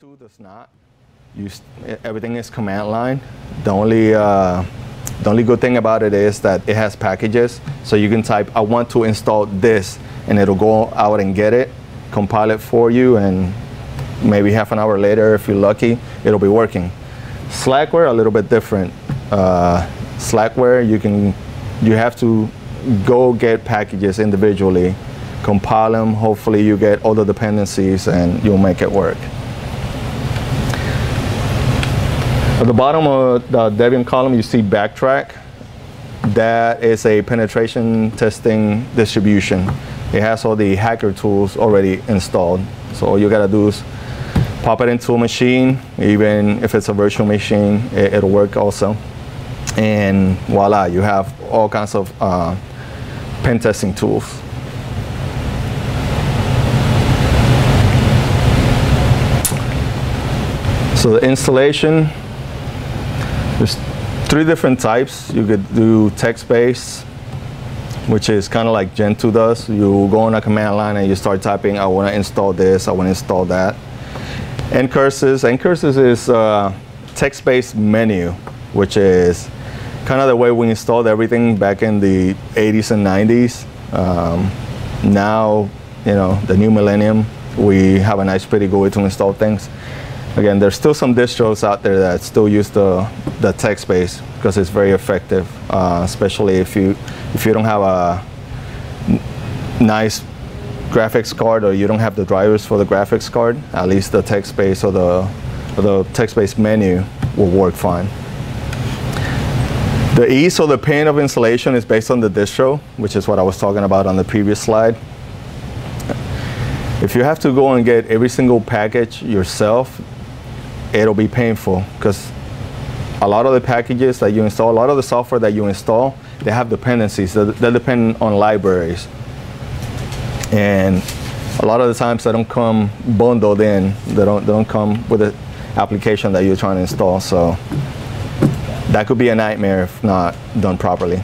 2 does not. Everything is command line. The only good thing about it is that it has packages, so you can type I want to install this and it'll go out and get it, compile it for you, and maybe half an hour later, if you're lucky, it'll be working. Slackware, a little bit different. Slackware, you have to go get packages individually, compile them, hopefully you get all the dependencies and you'll make it work. At the bottom of the Debian column, you see Backtrack. That is a penetration testing distribution. It has all the hacker tools already installed. So all you gotta do is pop it into a machine, even if it's a virtual machine, it'll work also. And voila, you have all kinds of pen testing tools. So the installation, there's 3 different types. You could do text-based, which is kind of like Gen 2 does. You go on a command line and you start typing, I want to install this, I want to install that. Ncurses is a text-based menu, which is kind of the way we installed everything back in the 80s and 90s. Now, the new millennium, we have a nice, pretty good way to install things. Again, there's still some distros out there that still use the text-based because it's very effective, especially if you don't have a nice graphics card or you don't have the drivers for the graphics card. At least the text-based or the text-based menu will work fine. The ease or the pain of installation is based on the distro, which is what I was talking about on the previous slide. If you have to go and get every single package yourself, it'll be painful because a lot of the packages that you install, a lot of the software that you install, they have dependencies that depend on libraries. And a lot of the times they don't come bundled in. They don't come with the application that you're trying to install. So that could be a nightmare if not done properly.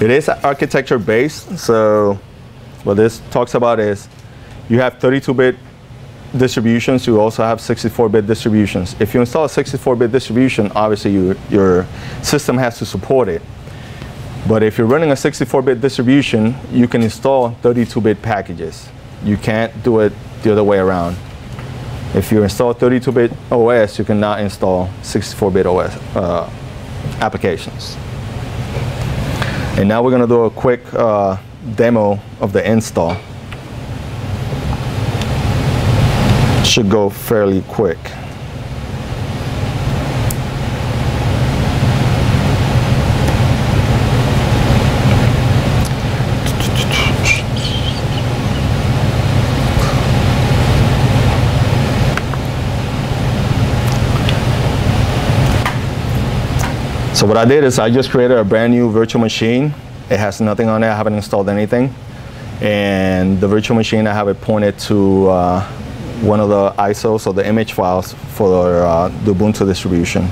It is architecture based. So what this talks about is you have 32-bit distributions, you also have 64-bit distributions. If you install a 64-bit distribution, obviously your system has to support it. But if you're running a 64-bit distribution, you can install 32-bit packages. You can't do it the other way around. If you install 32-bit OS, you cannot install 64-bit OS applications. And now we're going to do a quick demo of the install. Should go fairly quick. So what I did is I just created a brand new virtual machine. It has nothing on it. I haven't installed anything. And the virtual machine, I have it pointed to one of the ISOs or the image files for the Ubuntu distribution.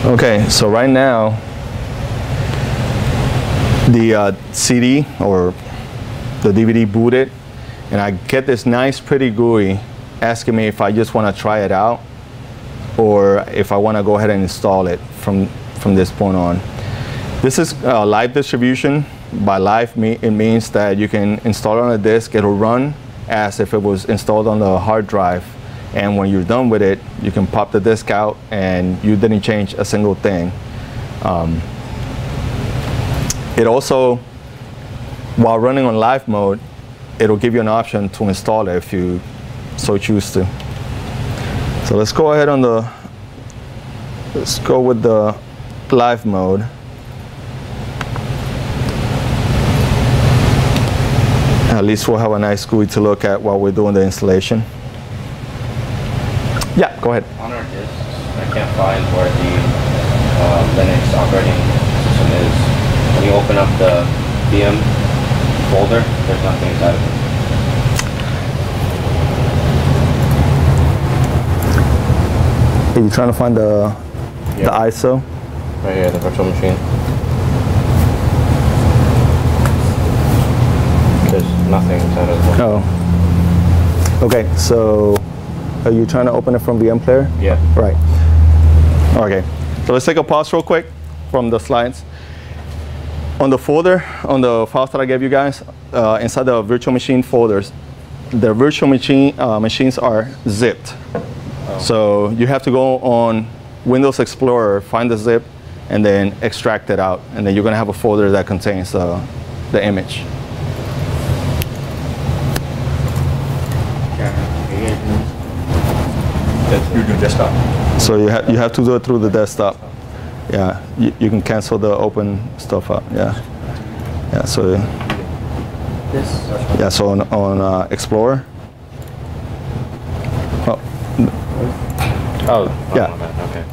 Okay, so right now, the CD or the DVD booted, and I get this nice pretty GUI asking me if I just want to try it out or if I want to go ahead and install it from this point on. This is a live distribution. By live, it means that you can install it on a disk, it'll run as if it was installed on the hard drive. And when you're done with it, you can pop the disk out and you didn't change a single thing. It also, while running on live mode, it'll give you an option to install it if you so choose to. So let's go ahead on let's go with the live mode. At least we'll have a nice GUI to look at while we're doing the installation. Yeah, go ahead. On our disks, I can't find where the Linux operating system is. When you open up the VM folder, there's nothing inside of it. Are you trying to find the ISO? Right here, the virtual machine. There's nothing inside of it. Oh. Okay, so are you trying to open it from VM player? Yeah. Right. Okay, so let's take a pause real quick from the slides. On the folder, on the files that I gave you guys, inside the virtual machine folders, the virtual machines are zipped. Oh. So you have to go on Windows Explorer, find the zip, and then extract it out. And then you're going to have a folder that contains the image. You're doing desktop. So you have to do it through the desktop. Yeah, you can cancel the open stuff out. Yeah, yeah. So yeah, so on Explorer. Oh, yeah. Okay.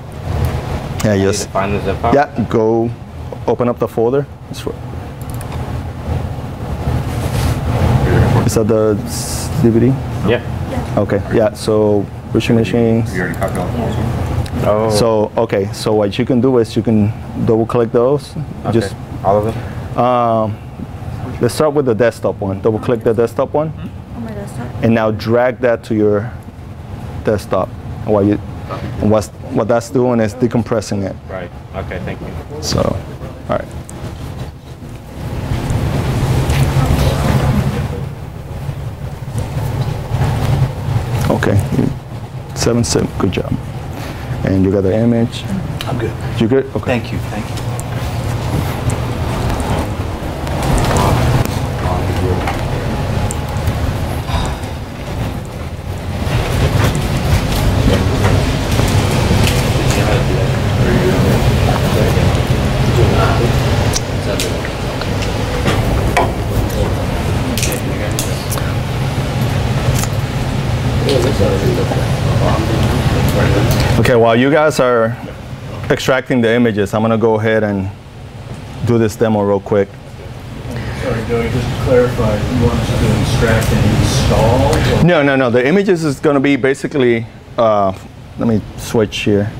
Yeah, yes. Find the zip file? Yeah, go open up the folder. Is that the DVD? Yeah. Okay. Yeah. So virtual machines. You already copied all the files? Oh. So okay. So what you can do is you can double click those. Okay. Just all of them. Let's start with the desktop one. Double click the desktop one. On my desktop. And now drag that to your desktop. What that's doing is decompressing it. Right. Okay. Thank you. So, all right. Okay, 7 good job. And you got the image. I'm good. You good? Okay. Thank you. Thank you. Okay, while you guys are extracting the images, I'm gonna go ahead and do this demo real quick. Sorry, Joey, just to clarify, you want us to extract and install? Or? No. The images is gonna be basically, let me switch here.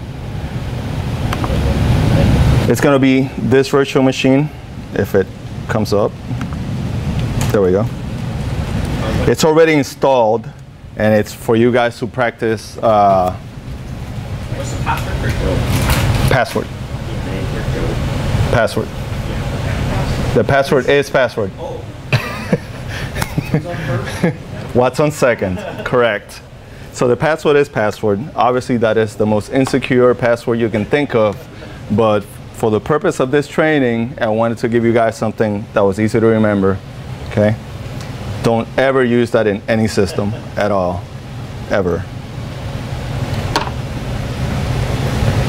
It's gonna be this virtual machine, if it comes up. There we go. It's already installed, and it's for you guys to practice. What's the password? Password. Password. The password is password. What's on second? Correct. So the password is password. Obviously, that is the most insecure password you can think of. But for the purpose of this training, I wanted to give you guys something that was easy to remember. Okay? Don't ever use that in any system at all. Ever.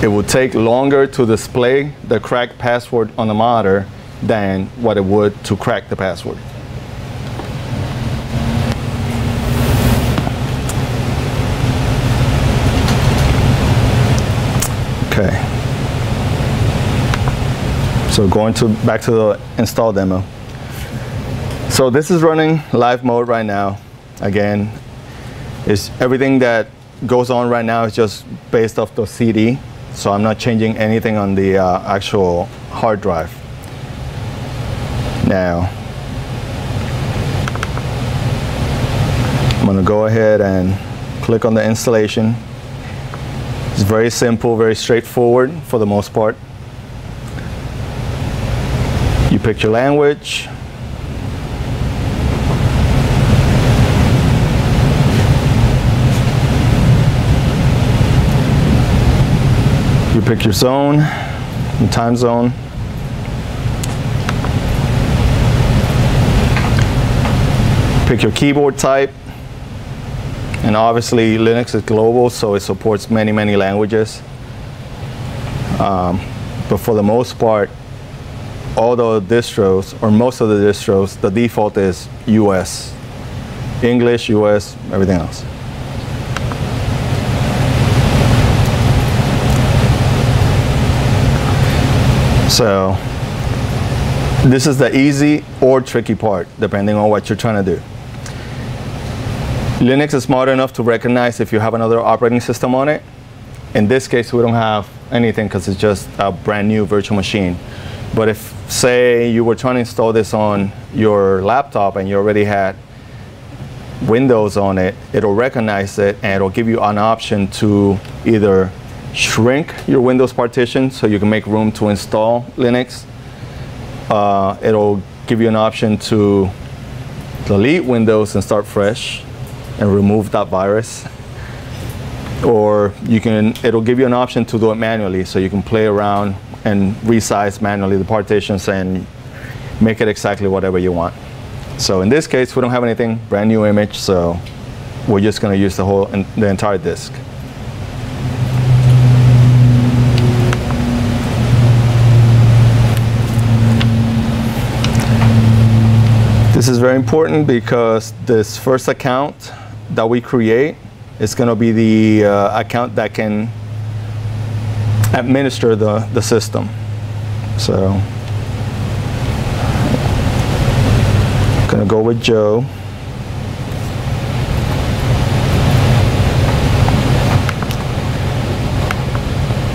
It will take longer to display the cracked password on the monitor than what it would to crack the password. Okay. So going back to the install demo. So this is running live mode right now. Again, everything that goes on right now is just based off the CD. So I'm not changing anything on the actual hard drive. Now, I'm gonna go ahead and click on the installation. It's very simple, very straightforward for the most part. You pick your language. You pick your zone, your time zone. Pick your keyboard type. And obviously Linux is global, so it supports many, many languages. But for the most part, all the distros, or most of the distros, the default is US. English, US, everything else. So this is the easy or tricky part, depending on what you're trying to do. Linux is smart enough to recognize if you have another operating system on it. In this case, we don't have anything because it's just a brand new virtual machine. But if, say, you were trying to install this on your laptop and you already had Windows on it, it'll recognize it and it'll give you an option to either shrink your Windows partition so you can make room to install Linux. It'll give you an option to delete Windows and start fresh and remove that virus. Or it'll give you an option to do it manually, so you can play around and resize manually the partitions and make it exactly whatever you want. So in this case, we don't have anything, brand new image, so we're just going to use the entire disk. This is very important because this first account that we create is going to be the account that can administer the system. So I'm going to go with Joe.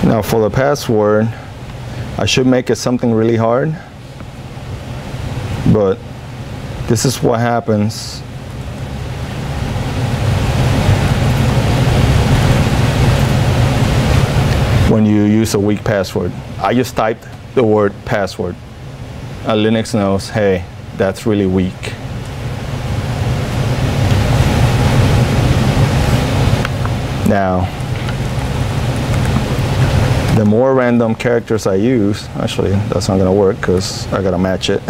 Now for the password, I should make it something really hard, but this is what happens when you use a weak password. I just typed the word password. Linux knows, hey, that's really weak. Now, the more random characters I use, actually, that's not gonna work because I gotta match it.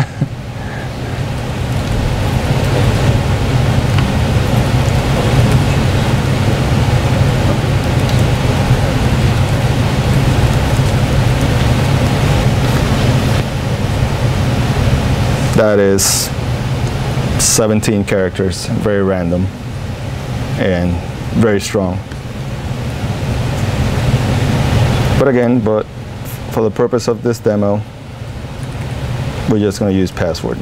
That is 17 characters, very random and very strong. But again, for the purpose of this demo, we're just going to use password.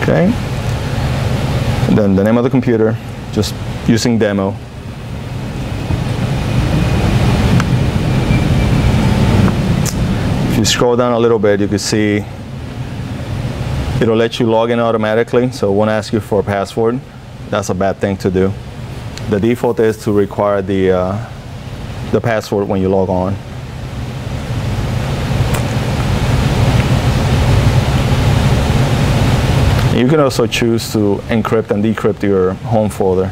Okay. And then the name of the computer, just using demo. If you scroll down a little bit, you can see it'll let you log in automatically, so it won't ask you for a password. That's a bad thing to do. The default is to require the password when you log on. You can also choose to encrypt and decrypt your home folder.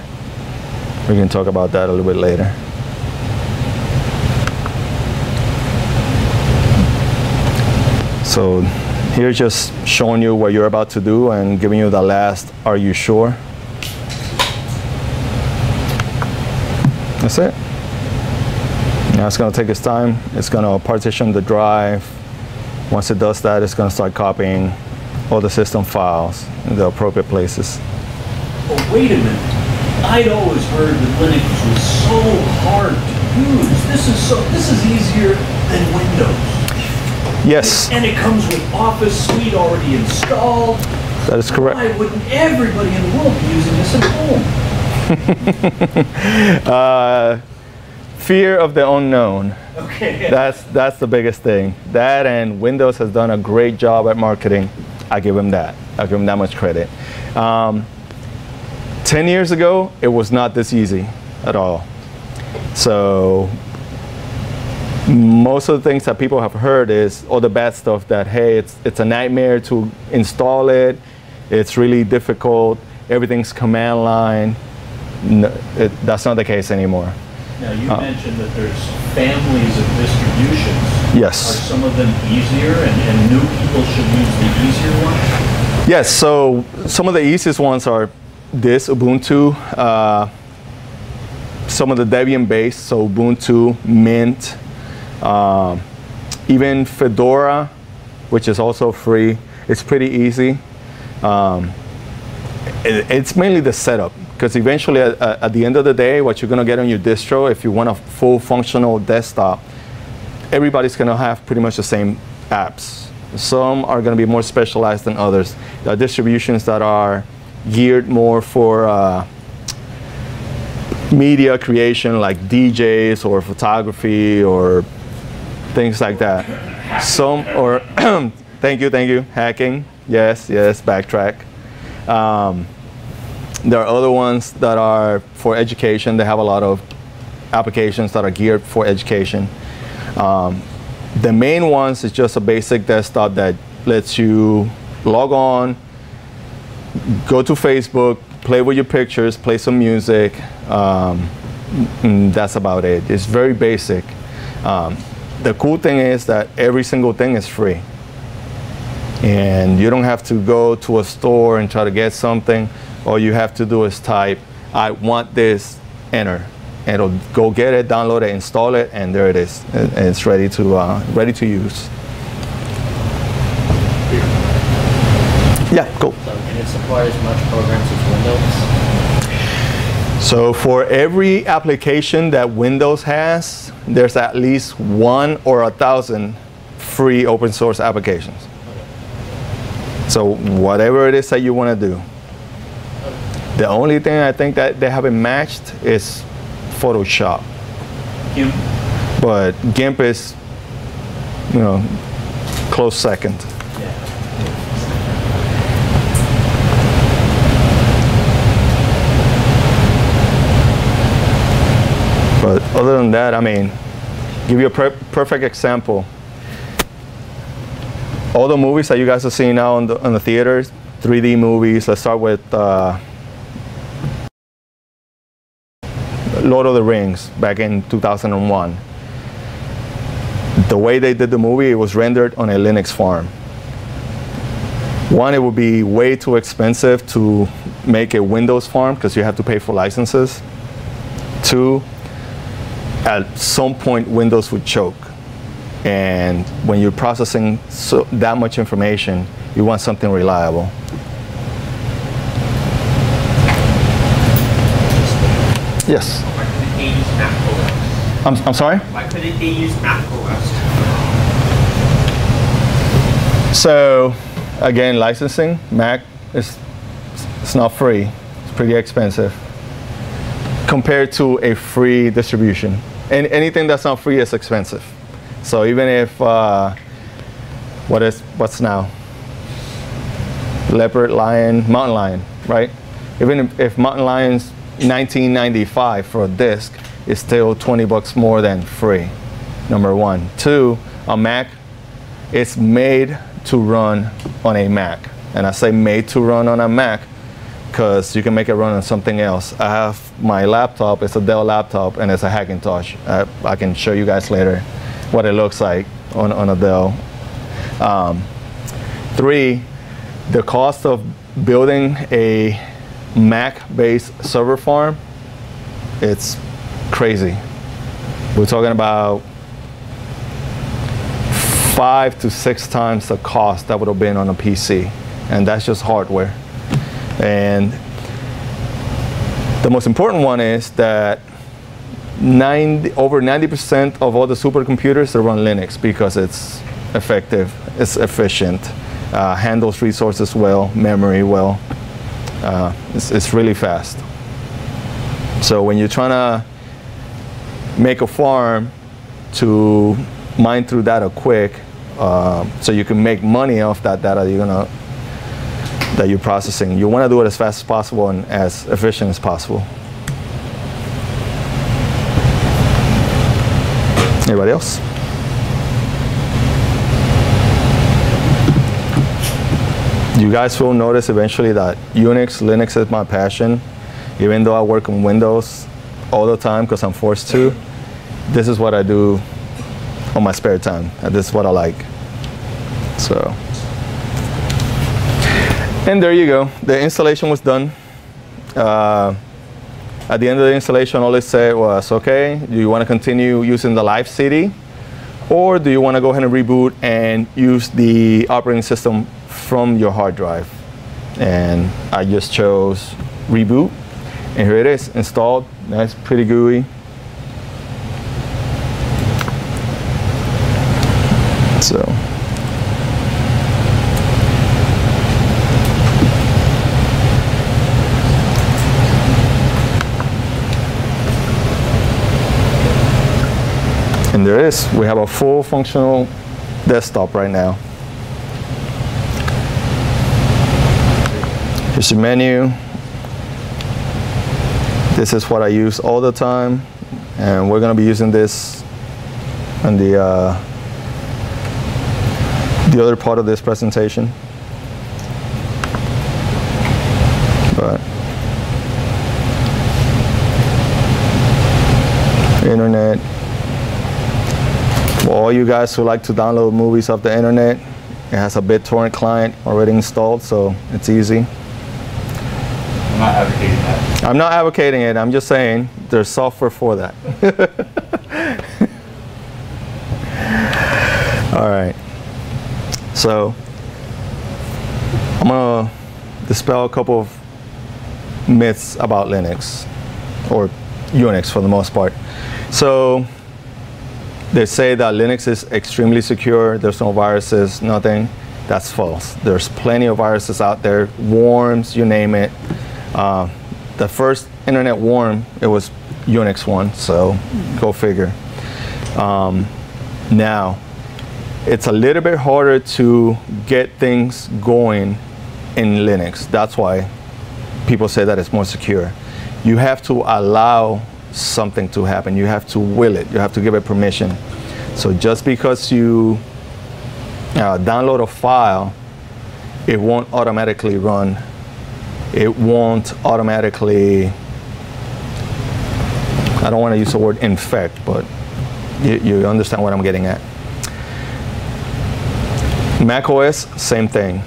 We can talk about that a little bit later. So here just showing you what you're about to do and giving you the last "are you sure?" That's it. Now it's going to take its time. It's going to partition the drive. Once it does that, it's going to start copying all the system files in the appropriate places. Oh, wait a minute. I'd always heard that Linux was so hard to use. This is easier than Windows. Yes. And it comes with Office Suite already installed. That is correct. Why wouldn't everybody in the world be using this at home? Fear of the unknown. Okay. That's the biggest thing. That, and Windows has done a great job at marketing. I give them that. I give them that much credit. 10 years ago, it was not this easy at all. So most of the things that people have heard is all the bad stuff, that, hey, it's a nightmare to install it. It's really difficult. Everything's command line. No, that's not the case anymore. Now, you mentioned that there's families of distributions. Yes. Are some of them easier, and new people should use the easier ones? Yes, so some of the easiest ones are this Ubuntu, some of the Debian base, so Ubuntu, Mint, even Fedora, which is also free. It's pretty easy. It's mainly the setup, because eventually at the end of the day, what you're going to get on your distro, if you want a full functional desktop, everybody's going to have pretty much the same apps. Some are going to be more specialized than others. There are distributions that are geared more for media creation, like DJs or photography or things like that. Some, or thank you, hacking, yes, Backtrack. There are other ones that are for education. They have a lot of applications that are geared for education. The main ones is just a basic desktop that lets you log on, go to Facebook, play with your pictures, play some music. And that's about it. It's very basic. The cool thing is that every single thing is free. And you don't have to go to a store and try to get something. All you have to do is type, I want this, enter. And it'll go get it, download it, install it, and there it is. And it's ready to use. Yeah, cool. So can it support as much programs as Windows? So for every application that Windows has, there's at least 1 or 1,000 free open source applications. So whatever it is that you want to do. The only thing I think that they haven't matched is Photoshop. GIMP. But GIMP is, close second. But other than that, I mean, give you a perfect example. All the movies that you guys are seeing now on the theaters, 3D movies. Let's start with Lord of the Rings back in 2001. The way they did the movie, it was rendered on a Linux farm. One, it would be way too expensive to make a Windows farm because you have to pay for licenses. Two, at some point Windows would choke. And when you're processing that much information, you want something reliable. Yes? Why couldn't they use Mac OS? I'm sorry? Why couldn't they use Mac OS? So, again, licensing, Mac it's not free. It's pretty expensive compared to a free distribution. And anything that's not free is expensive. So even if, what's now? Leopard, lion, mountain lion, right? Even if mountain lion's $19.95 for a disc, it's still 20 bucks more than free, number one. Two, a Mac, it's made to run on a Mac. And I say made to run on a Mac because you can make it run on something else. I have my laptop, it's a Dell laptop, and it's a Hackintosh. I can show you guys later what it looks like on a Dell. Three, the cost of building a Mac-based server farm, it's crazy. We're talking about 5 to 6 times the cost that would have been on a PC, and that's just hardware. And the most important one is that over 90% of all the supercomputers they run Linux because it's effective, it's efficient, handles resources well, memory well. It's really fast. So when you're trying to make a farm to mine through data quick, so you can make money off that data that you're processing, you want to do it as fast as possible and as efficient as possible. Anybody else? You guys will notice eventually that Linux is my passion. Even though I work on Windows all the time because I'm forced to, this is what I do on my spare time. And this is what I like. And there you go. The installation was done. At the end of the installation, all it said was, okay, do you want to continue using the live CD? Or do you want to go ahead and reboot and use the operating system from your hard drive? And I just chose reboot. And here it is, installed. That's pretty gooey. So. And there it is. We have a full functional desktop right now. Here's your menu. This is what I use all the time, and we're going to be using this on the other part of this presentation. But internet. For all you guys who like to download movies off the internet, it has a BitTorrent client already installed, so it's easy. I'm not advocating that. I'm not advocating it, I'm just saying there's software for that. All right, so I'm gonna dispel a couple of myths about Linux, or Unix for the most part. So they say that Linux is extremely secure, there's no viruses, nothing. That's false. There's plenty of viruses out there, worms, you name it. The first internet worm, it was Unix one, so go figure. Now, it's a little bit harder to get things going in Linux. That's why people say that it's more secure. You have to allow something to happen. You have to will it. You have to give it permission. So just because you download a file, it won't automatically run. It won't automatically, I don't want to use the word infect, but you understand what I'm getting at. Mac OS, same thing.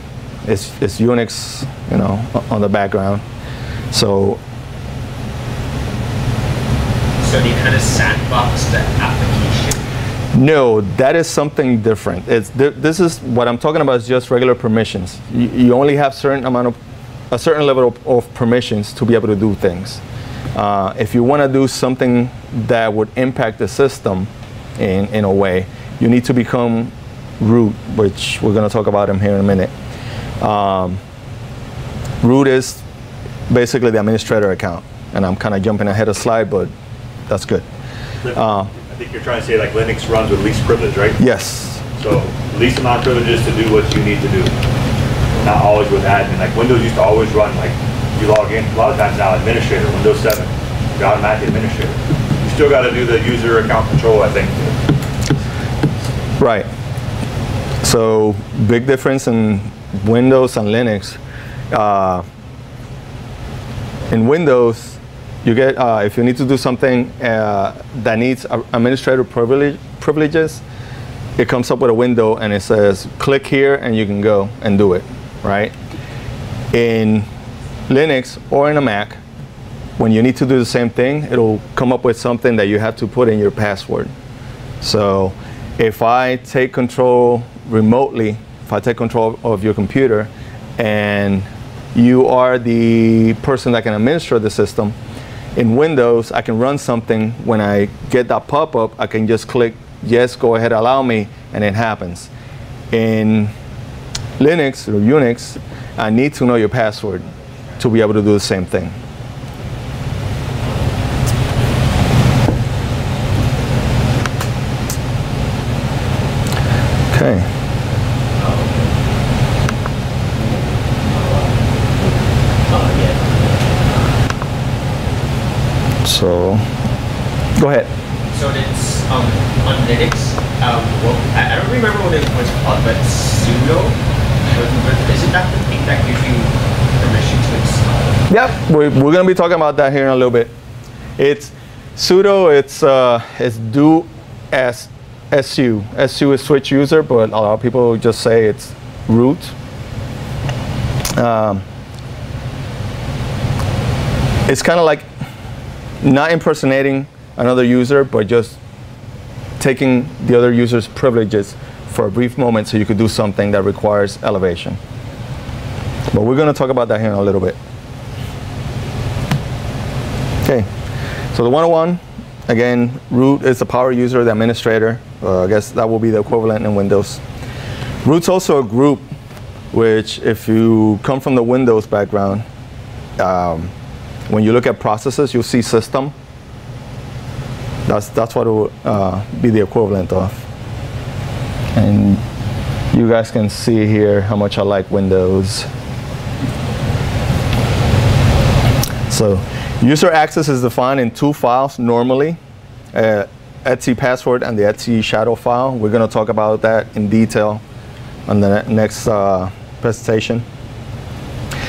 It's Unix, you know, on the background. So they kind of sandbox the application? No, that is something different. This is what I'm talking about is just regular permissions. You only have a certain level of permissions to be able to do things. If you want to do something that would impact the system in a way, you need to become root, which we're going to talk about him here in a minute. Root is basically the administrator account, and I'm kind of jumping ahead a slide, but that's good. I think you're trying to say like Linux runs with least privilege, right? Yes. So least amount of privileges to do what you need to do. Not always with admin. Like Windows used to always run like you log in. A lot of times now administrator, Windows 7, the automatic administrator. You still got to do the user account control, I think. Right. So big difference in Windows and Linux. In Windows, you get if you need to do something that needs administrator privileges, it comes up with a window and it says click here and you can go and do it, right? In Linux or in a Mac, when you need to do the same thing, it'll come up with something that you have to put in your password. So if I take control remotely, if I take control of your computer and you are the person that can administer the system, in Windows, I can run something. When I get that pop-up, I can just click, yes, go ahead, allow me, and it happens. In Linux or Unix, I need to know your password to be able to do the same thing. Okay. So, go ahead. So it's on Linux. Well, I don't remember what it was called, but sudo. But isn't that the thing that gives you permission to install? Yep, we're going to be talking about that here in a little bit. It's sudo. It's do as su. Su is switch user, but a lot of people just say it's it's kind of like not impersonating another user, but just taking the other user's privileges for a brief moment so you could do something that requires elevation. But we're going to talk about that here in a little bit. Okay, so the 101, again, root is the power user, the administrator. I guess that will be the equivalent in Windows. Root's also a group, which if you come from the Windows background, when you look at processes, you'll see system. That's what it will be the equivalent of. And you guys can see here how much I like Windows. So user access is defined in two files normally, etc password and the etc shadow file. We're going to talk about that in detail on the next presentation.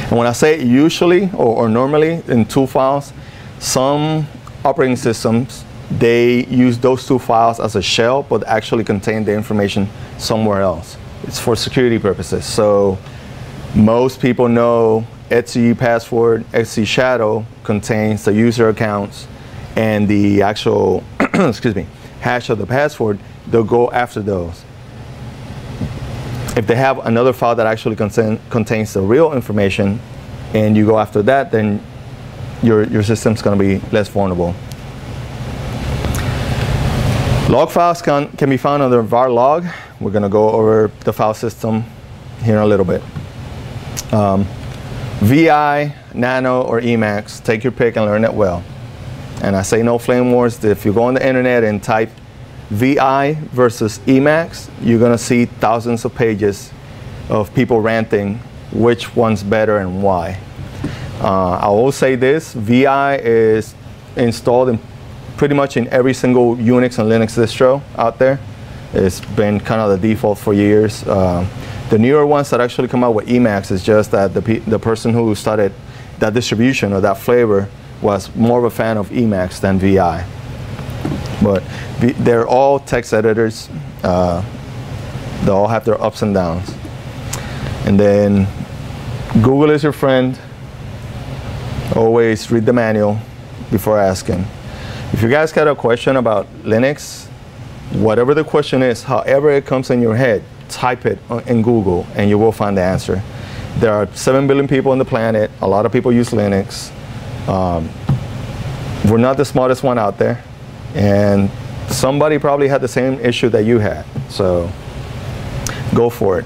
And when I say usually or normally in two files, some operating systems, they use those two files as a shell, but actually contain the information somewhere else. It's for security purposes. So most people know etc password, etc shadow contains the user accounts and the actual excuse me, hash of the password. They'll go after those. If they have another file that actually contains the real information and you go after that, then your system's going to be less vulnerable. Log files can be found under var log. We're going to go over the file system here in a little bit. VI, Nano, or Emacs, take your pick and learn it well. And I say no flame wars. If you go on the internet and type VI versus Emacs, you're going to see thousands of pages of people ranting which one's better and why. I will say this, VI is installed in pretty much in every single Unix and Linux distro out there. It's been kind of the default for years. The newer ones that actually come out with Emacs is just that the person who started that distribution or that flavor was more of a fan of Emacs than VI. But they're all text editors. They all have their ups and downs. And then Google is your friend. Always read the manual before asking. If you guys got a question about Linux, whatever the question is, however it comes in your head, type it in Google and you will find the answer. There are 7 billion people on the planet. A lot of people use Linux. We're not the smartest one out there. And somebody probably had the same issue that you had. So go for it.